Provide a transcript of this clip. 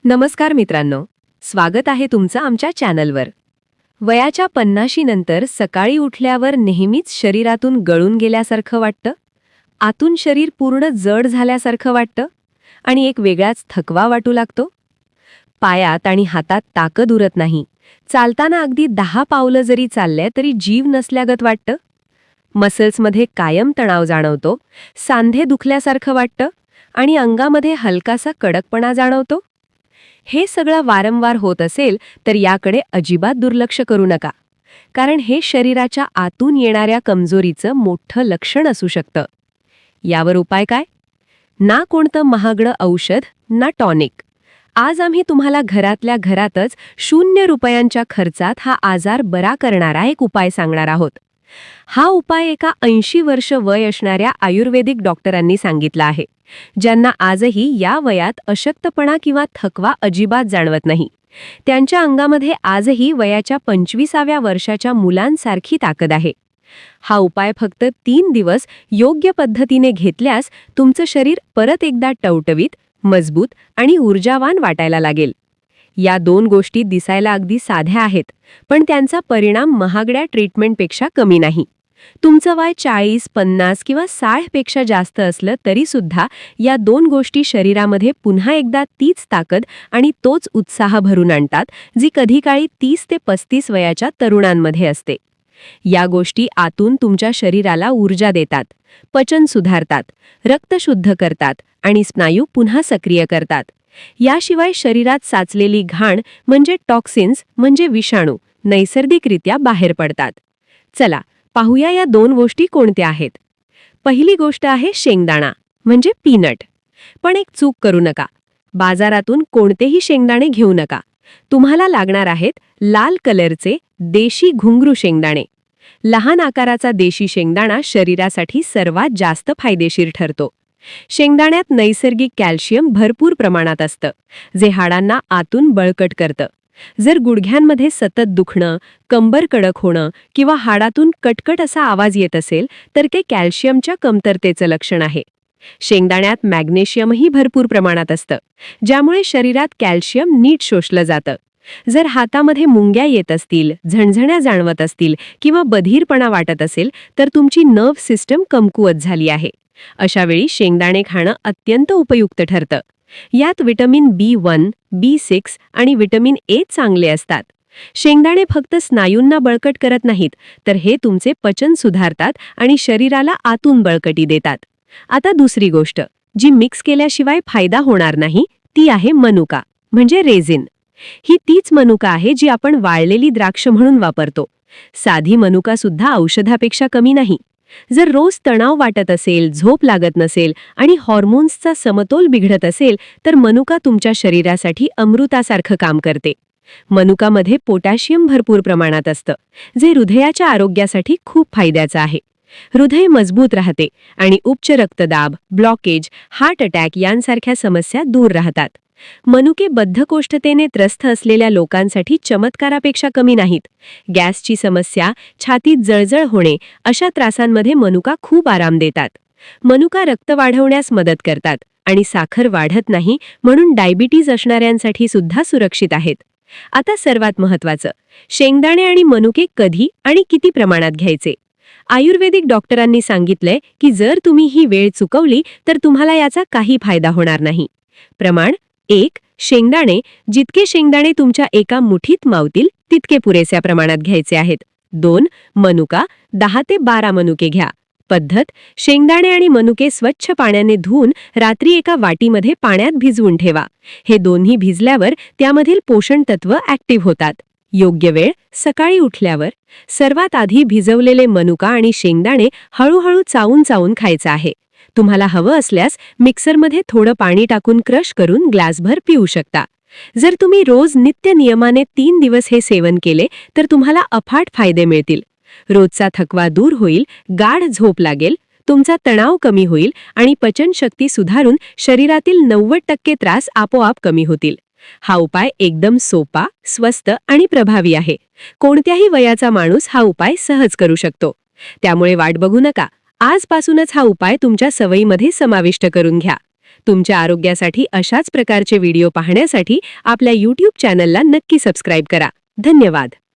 नमस्कार मित्रांनो, स्वागत आहे तुमचं आमच्या चॅनलवर. वयाच्या 50 नंतर सकाळी उठल्यावर नेहमीच शरीरातून गळून गेल्यासारखं वाटतं, आतून शरीर पूर्ण जड झाल्यासारखं वाटतं आणि एक वेगळाच थकवा वाटू लागतो. पायात आणि हातात ताकद उरत नाही, चालताना अगदी 10 पावलं जरी चालले तरी जीव नसल्यागत वाटतं. मसल्समध्ये कायम तणाव जाणवतो, सांधे दुखल्यासारखं वाटतं आणि अंगामध्ये हलकासा कडकपणा जाणवतो. हे सगळं वारंवार होत असेल तर याकडे अजिबात दुर्लक्ष करू नका, कारण हे शरीराच्या आतून येणाऱ्या कमजोरीचं मोठं लक्षण असू शकतं. यावर उपाय काय? ना कोणतं महागडं औषध ना टॉनिक. आज आम्ही तुम्हाला घरातल्या घरातच 0 रुपयांच्या खर्चात हा आजार बरा करणारा एक उपाय सांगणार आहोत. हा उपाय एका 80 वर्ष वय असणाऱ्या आयुर्वेदिक डॉक्टरांनी सांगितला आहे, ज्यांना आजही या वयात अशक्तपणा किंवा थकवा अजिबात जाणवत नाही. त्यांच्या अंगामध्ये आजही वयाच्या 25व्या वर्षाच्या मुलांसारखी ताकद आहे. हा उपाय फक्त 3 दिवस योग्य पद्धतीने घेतल्यास तुमचं शरीर परत एकदा टवटवीत, मजबूत आणि ऊर्जावान वाटायला लागेल. या 2 गोष्टी दिसायला अगदी साध्या आहेत, पण त्यांचा परिणाम महागड्या ट्रीटमेंटपेक्षा कमी नाही. तुमचं वय 40, 50 किंवा 60 पेक्षा जास्त असलं तरी सुद्धा या 2 गोष्टी शरीरामध्ये पुन्हा एकदा तीच ताकद आणि तोच उत्साह भरून आणतात, जी कधी काळी 30 ते 35 वयाच्या तरुणांमध्ये असते. या गोष्टी आतून तुमच्या शरीराला ऊर्जा देतात, पचन सुधारतात, रक्त शुद्ध करतात आणि स्नायू पुन्हा सक्रिय करतात. याशिवाय शरीरात साचलेली घाण म्हणजे टॉक्सिन्स म्हणजे विषाणू नैसर्गिकरित्या बाहेर पडतात. चला पाहूया या 2 गोष्टी कोणत्या आहेत. पहिली गोष्ट आहे शेंगदाणा म्हणजे पीनट. पण एक चूक करू नका, बाजारातून कोणतेही शेंगदाणे घेऊ नका. तुम्हाला लागणार आहेत लाल कलरचे देशी घुंगरू शेंगदाणे. लहान आकाराचा देशी शेंगदाणा शरीरासाठी सर्वात जास्त फायदेशीर ठरतो. शेंगदाण्यात नैसर्गिक कॅल्शियम भरपूर प्रमाणात असतं, जे हाडांना आतून बळकट करतं. जर गुडघ्यांमध्ये सतत दुखणं, कंबर कडक होणं किंवा हाडातून कटकट असा आवाज येत असेल तर ते कॅल्शियमच्या कमतरतेचं लक्षण आहे. शेंगदाण्यात मॅग्नेशियमही भरपूर प्रमाणात असतं, ज्यामुळे शरीरात कॅल्शियम नीट शोषलं जातं. जर हातामध्ये मुंग्या येत असतील, झणझण्या जाणवत असतील किंवा बधीरपणा वाटत असेल तर तुमची नर्व्ह सिस्टम कमकुवत झाली आहे. अशावेळी शेंगदाणे खाणं अत्यंत उपयुक्त ठरतं. यात विटामिन B1, B6 आणि विटामिन ए चांगले असतात. शेंगदाणे फक्त स्नायूंना बळकट करत नाहीत, तर हे तुमचे पचन सुधारतात आणि शरीराला आतून बळकटी देतात. आता दुसरी गोष्ट, जी मिक्स केल्याशिवाय फायदा होणार नाही, ती आहे मनुका म्हणजे रेझिन. ही तीच मनुका आहे जी आपण वाळलेली द्राक्ष म्हणून वापरतो. साधी मनुका सुद्धा औषधापेक्षा कमी नाही. जर रोज तणाव वाटत असेल, झोप लागत नसेल आणि हॉर्मोन्सचा समतोल बिघडत असेल तर मनुका तुमच्या शरीरासाठी अमृतासारखं काम करते. मनुकामध्ये पोटॅशियम भरपूर प्रमाणात असतं, जे हृदयाच्या आरोग्यासाठी खूप फायद्याचं आहे. हृदय मजबूत राहते आणि उच्च रक्तदाब, ब्लॉकेज, हार्ट अटॅक यांसारख्या समस्या दूर राहतात. मनुके बद्धकोष्ठतेने त्रस्त असलेल्या लोकांसाठी चमत्कारापेक्षा कमी नाहीत. गॅसची समस्या, छातीत जळजळ होणे अशा त्रासांमध्ये मनुका खूप आराम देतात. मनुका रक्त वाढवण्यास मदत करतात आणि साखर वाढत नाही, म्हणून डायबिटीज असणाऱ्यांसाठी सुद्धा सुरक्षित आहेत. आता सर्वात महत्त्वाचं, शेंगदाणे आणि मनुके कधी आणि किती प्रमाणात घ्यायचे. आयुर्वेदिक डॉक्टरांनी सांगितलंय की जर तुम्ही ही वेळ चुकवली तर तुम्हाला याचा काही फायदा होणार नाही. प्रमाण: 1. शेंगदाणे जितके शेंगदाणे तुमच्या एका मुठीत मावतील तितके पुरेशा प्रमाणात घ्यायचे आहेत. 2. मनुका 10 ते 12 मनुके घ्या. पद्धत: शेंगदाणे आणि मनुके स्वच्छ पाण्याने धुवून रात्री एका वाटीमध्ये पाण्यात भिजवून ठेवा. हे दोन्ही भिजल्यावर त्यामधील पोषण तत्व ऍक्टिव्ह होतात. योग्य वेळ: सकाळी उठल्यावर. सर्वात आधी भिजवलेले मनुका आणि शेंगदाणे हळूहळू चावून चावून खायचं आहे. तुम्हाला हवं असल्यास मिक्सरमध्ये थोडं पाणी टाकून क्रश करून ग्लासभर पिऊ शकता. जर तुम्ही रोज नित्य नियमाने 3 दिवस हे सेवन केले तर तुम्हाला अफाट फायदे मिळतील. रोजचा थकवा दूर होईल, गाढ झोप लागेल, तुमचा तणाव कमी होईल आणि पचनशक्ती सुधारून शरीरातील 90% त्रास आपोआप कमी होतील. हा उपाय एकदम सोपा, स्वस्त आणि प्रभावी आहे. कोणत्याही वयाचा माणूस हा उपाय सहज करू शकतो. त्यामुळे वाट बघू नका, आजपासूनच हा उपाय तुमच्या सवयीमध्ये समाविष्ट करून घ्या. तुमच्या आरोग्यासाठी अशाच प्रकारचे व्हिडिओ पाहण्यासाठी आपल्या YouTube चॅनलला नक्की सबस्क्राईब करा. धन्यवाद.